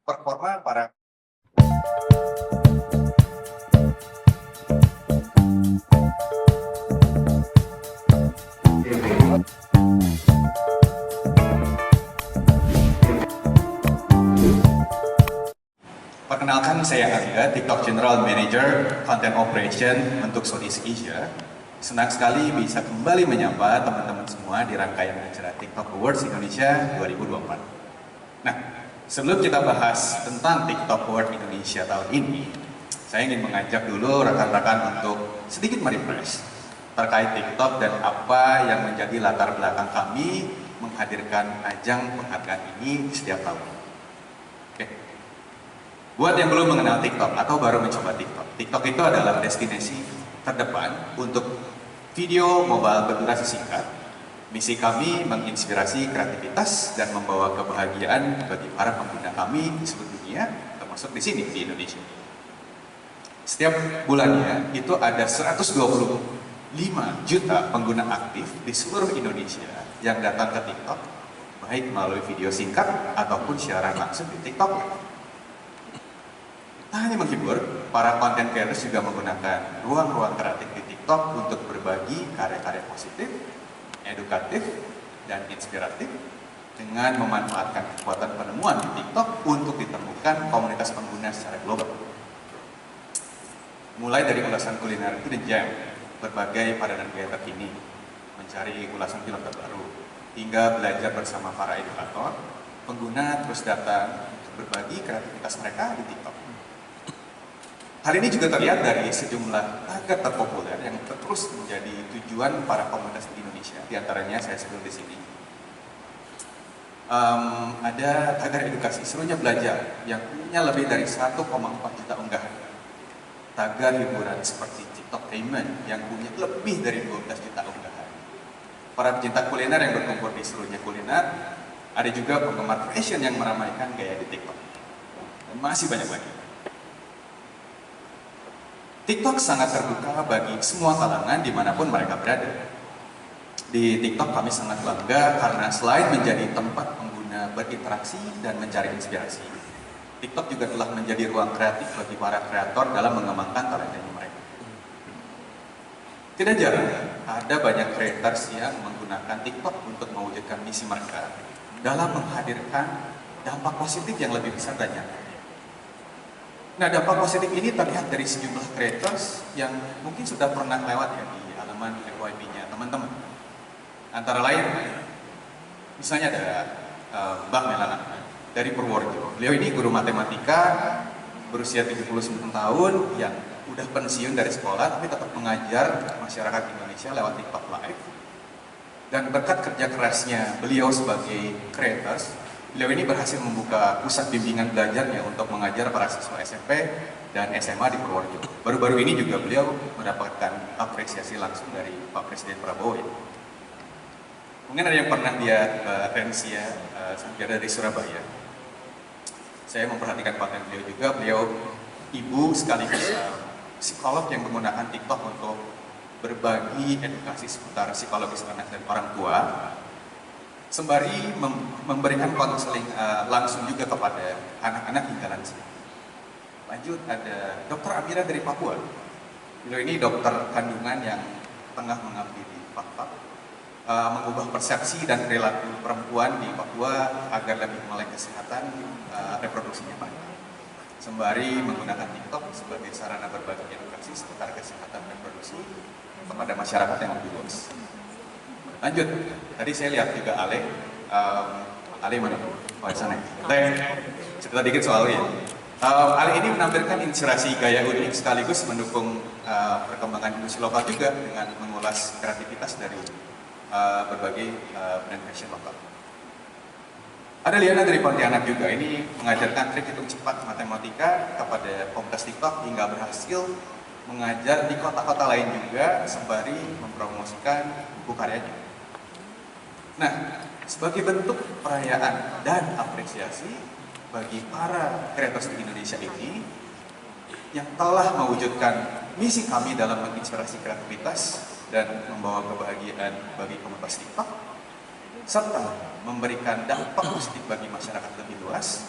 performa para Perkenalkan, saya Arya, TikTok General Manager Content Operation untuk Southeast Asia. Senang sekali bisa kembali menyapa teman-teman semua di rangkaian acara TikTok Awards Indonesia 2024. Nah, sebelum kita bahas tentang TikTok Award Indonesia tahun ini, saya ingin mengajak dulu rekan-rekan untuk sedikit merefresh terkait TikTok dan apa yang menjadi latar belakang kami menghadirkan ajang penghargaan ini di setiap tahun. Oke. Buat yang belum mengenal TikTok atau baru mencoba TikTok, TikTok itu adalah destinasi terdepan untuk video mobile berdurasi singkat. Misi kami menginspirasi kreativitas dan membawa kebahagiaan bagi para pengguna kami di seluruh dunia, termasuk di sini di Indonesia. Setiap bulannya itu ada 125 juta pengguna aktif di seluruh Indonesia yang datang ke TikTok, baik melalui video singkat ataupun siaran langsung di TikTok. Tak hanya menghibur, para content creators juga menggunakan ruang-ruang kreatif di TikTok untuk berbagi karya-karya positif, edukatif, dan inspiratif dengan memanfaatkan kekuatan penemuan di TikTok untuk ditemukan komunitas pengguna secara global. Mulai dari ulasan kuliner hidden gem, berbagai padanan gaya terkini, mencari ulasan film terbaru, hingga belajar bersama para edukator, pengguna terus datang untuk berbagi kreativitas mereka di TikTok. Hal ini juga terlihat dari sejumlah tagar terpopuler yang terus menjadi tujuan para komunitas di Indonesia. Di antaranya saya sebut di sini. Ada tagar edukasi, serunya belajar, yang punya lebih dari 1,4 juta unggahan. Tagar hiburan seperti TikToktainment yang punya lebih dari 12 juta unggahan. Para pecinta kuliner yang berkumpul di serunya kuliner, ada juga penggemar fashion yang meramaikan gaya di TikTok. Dan masih banyak lagi. TikTok sangat terbuka bagi semua kalangan dimanapun mereka berada. Di TikTok kami sangat bangga karena selain menjadi tempat pengguna berinteraksi dan mencari inspirasi, TikTok juga telah menjadi ruang kreatif bagi para kreator dalam mengembangkan talentanya mereka. Tidak jarang ada banyak creators yang menggunakan TikTok untuk mewujudkan misi mereka dalam menghadirkan dampak positif yang lebih besar dan nyata. Nah, dampak positif ini terlihat dari sejumlah creators yang mungkin sudah pernah lewat ya di halaman FYP-nya teman-teman. Antara lain, misalnya ada Mbak Melana dari Purworejo. Beliau ini guru matematika berusia 79 tahun yang udah pensiun dari sekolah tapi tetap mengajar masyarakat Indonesia lewat TikTok Live. Dan berkat kerja kerasnya beliau sebagai creators, beliau ini berhasil membuka pusat bimbingan belajarnya untuk mengajar para siswa SMP dan SMA di Purworejo. Baru-baru ini juga beliau mendapatkan apresiasi langsung dari Pak Presiden Prabowo. Ya. Mungkin ada yang pernah lihat Rensia Santiago dari Surabaya. Saya memperhatikan konten beliau juga. Beliau ibu sekaligus psikolog yang menggunakan TikTok untuk berbagi edukasi seputar psikologis anak dan orang tua, sembari memberikan konseling langsung juga kepada anak-anak hingga lansia. Lanjut ada Dr. Amira dari Papua. Beliau ini dokter kandungan yang tengah mengabdi di Papua, mengubah persepsi dan perilaku perempuan di Papua agar lebih melek kesehatan reproduksinya mereka. Sembari menggunakan TikTok sebagai sarana berbagi edukasi seputar kesehatan reproduksi kepada masyarakat yang lebih luas. Lanjut, tadi saya lihat juga Ale mana? Oh, di sana. Saya cerita dikit soal ini. Ale ini menampilkan inspirasi gaya unik sekaligus mendukung perkembangan industri lokal juga dengan mengulas kreativitas dari berbagai brand fashion lokal. Ada Liana dari Pontianak juga, ini mengajarkan trik hitung cepat matematika kepada komunitas TikTok hingga berhasil mengajar di kota-kota lain juga sembari mempromosikan buku karyanya. Nah, sebagai bentuk perayaan dan apresiasi bagi para kreators di Indonesia ini yang telah mewujudkan misi kami dalam menginspirasi kreativitas dan membawa kebahagiaan bagi komunitas TikTok, serta memberikan dampak positif bagi masyarakat lebih luas,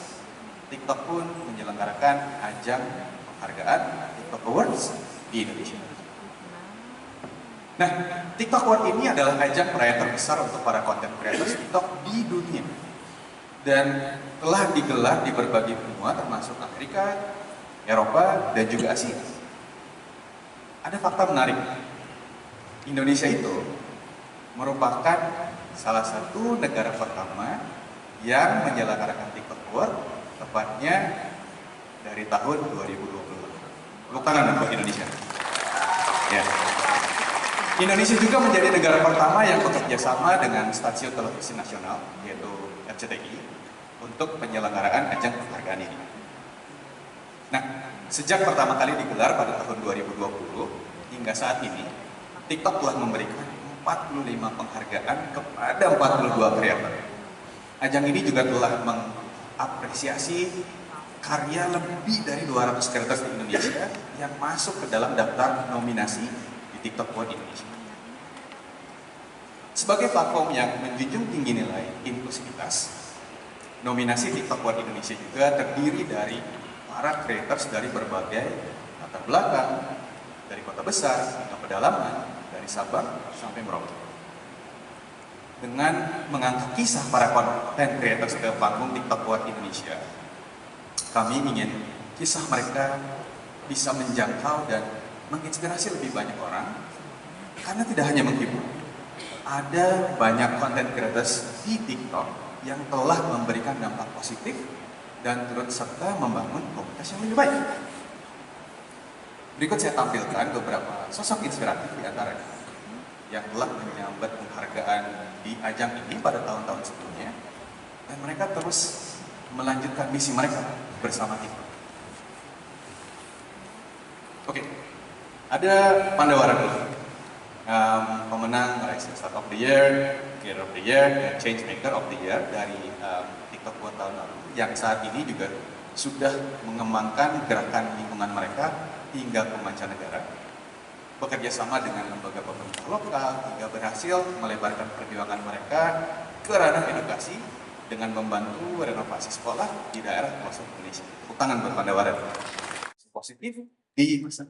TikTok pun menyelenggarakan ajang penghargaan TikTok Awards di Indonesia. Nah, TikTok Award ini adalah ajang perayaan terbesar untuk para content creators TikTok di dunia. Dan telah digelar di berbagai benua termasuk Amerika, Eropa, dan juga Asia. Ada fakta menarik. Indonesia itu merupakan salah satu negara pertama yang menyelenggarakan TikTok Award tepatnya dari tahun 2020. Tepuk tangan untuk Indonesia. Ya. Indonesia juga menjadi negara pertama yang bekerja sama dengan stasiun televisi nasional, yaitu RCTI, untuk penyelenggaraan ajang penghargaan ini. Nah, sejak pertama kali digelar pada tahun 2020 hingga saat ini, TikTok telah memberikan 45 penghargaan kepada 42 kreator. Ajang ini juga telah mengapresiasi karya lebih dari 200 kreator di Indonesia yang masuk ke dalam daftar nominasi TikTok Award Indonesia. Sebagai platform yang menjunjung tinggi nilai inklusivitas, nominasi TikTok Award Indonesia juga terdiri dari para creators dari berbagai latar belakang, dari kota besar, atau pedalaman, dari Sabang sampai Merauke. Dengan mengangkat kisah para content creators ke panggung TikTok Award Indonesia, kami ingin kisah mereka bisa menjangkau dan menginspirasi lebih banyak orang, karena tidak hanya menghibur. Ada banyak content creators di TikTok yang telah memberikan dampak positif dan turut serta membangun komunitas yang lebih baik. Berikut saya tampilkan beberapa sosok inspiratif di antaranya yang telah menyambat penghargaan di ajang ini pada tahun-tahun sebelumnya, dan mereka terus melanjutkan misi mereka bersama TikTok. Oke. Ada Pandawara dulu, pemenang Rising Star of the Year, Creator of the Year, dan Change Maker of the Year dari TikTok buat tahun lalu, yang saat ini juga sudah mengembangkan gerakan lingkungan mereka hingga ke mancanegara, bekerja sama dengan lembaga pemerintah lokal hingga berhasil melebarkan perjuangan mereka ke ranah edukasi dengan membantu renovasi sekolah di daerah pelosok Indonesia. Tepuk tangan buat Pandawara. Positif di masa.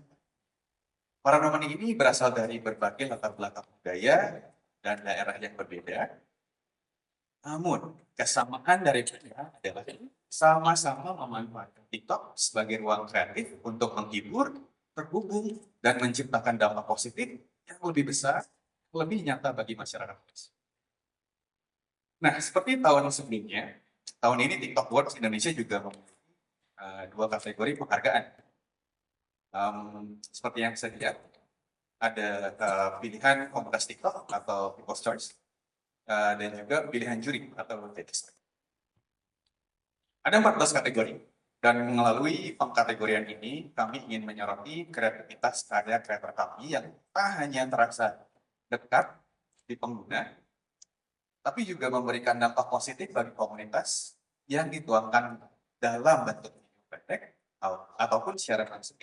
Para nomini ini berasal dari berbagai latar belakang budaya dan daerah yang berbeda. Namun, kesamaan dari mereka adalah sama-sama memanfaatkan TikTok sebagai ruang kreatif untuk menghibur, terhubung, dan menciptakan dampak positif yang lebih besar, lebih nyata bagi masyarakat. Nah, seperti tahun sebelumnya, tahun ini TikTok Awards Indonesia juga memiliki dua kategori penghargaan. Seperti yang saya lihat, ada pilihan komunitas TikTok atau People's Choice, dan juga pilihan juri atau judges. Ada 14 kategori, dan melalui pengkategorian ini, kami ingin menyoroti kreativitas karya kreator kami yang tak hanya terasa dekat di pengguna, tapi juga memberikan dampak positif bagi komunitas yang dituangkan dalam bentuk video pendek ataupun siaran langsung.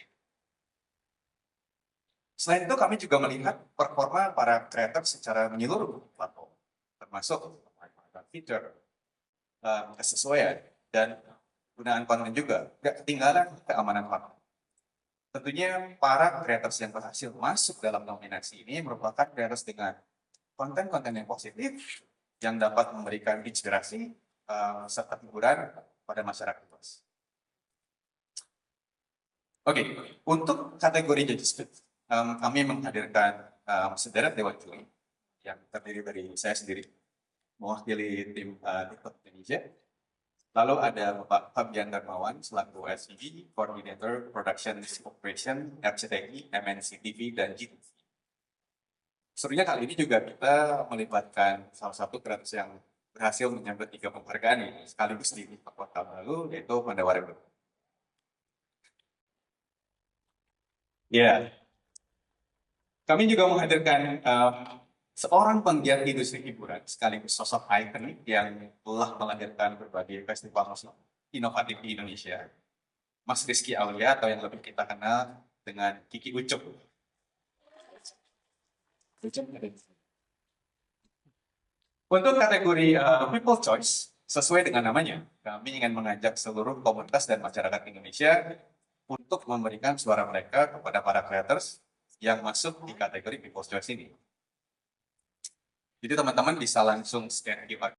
Selain itu, kami juga melihat performa para kreator secara menyeluruh platform, termasuk memanfaatkan fitur, kesesuaian, dan penggunaan konten juga, tidak ketinggalan keamanan konten. Tentunya para kreators yang berhasil masuk dalam nominasi ini merupakan kreators dengan konten-konten yang positif, yang dapat memberikan inspirasi serta hiburan pada masyarakat luas. Oke, untuk kategori judges, kami menghadirkan sederet dewan juri yang terdiri dari saya sendiri, mewakili tim TikTok Indonesia. Lalu ada Bapak Fabian Darmawan selaku SVP, Coordinator Production Operation, RCTI, MNC TV, dan GTV. Serunya kali ini juga kita melibatkan salah satu kreator yang berhasil menyambut 3 penghargaan ini sekaligus di TikTok tahun lalu, yaitu Pandawara Group. Ya, kami juga menghadirkan seorang penggiat industri hiburan sekaligus sosok ikonik yang telah melahirkan berbagai festival musik inovatif di Indonesia, Mas Rizky Aulia, atau yang lebih kita kenal dengan Kiki Ucup. Untuk kategori People Choice, Sesuai dengan namanya, kami ingin mengajak seluruh komunitas dan masyarakat Indonesia untuk memberikan suara mereka kepada para creators yang masuk di kategori People's Choice ini. Jadi teman-teman bisa langsung scan QR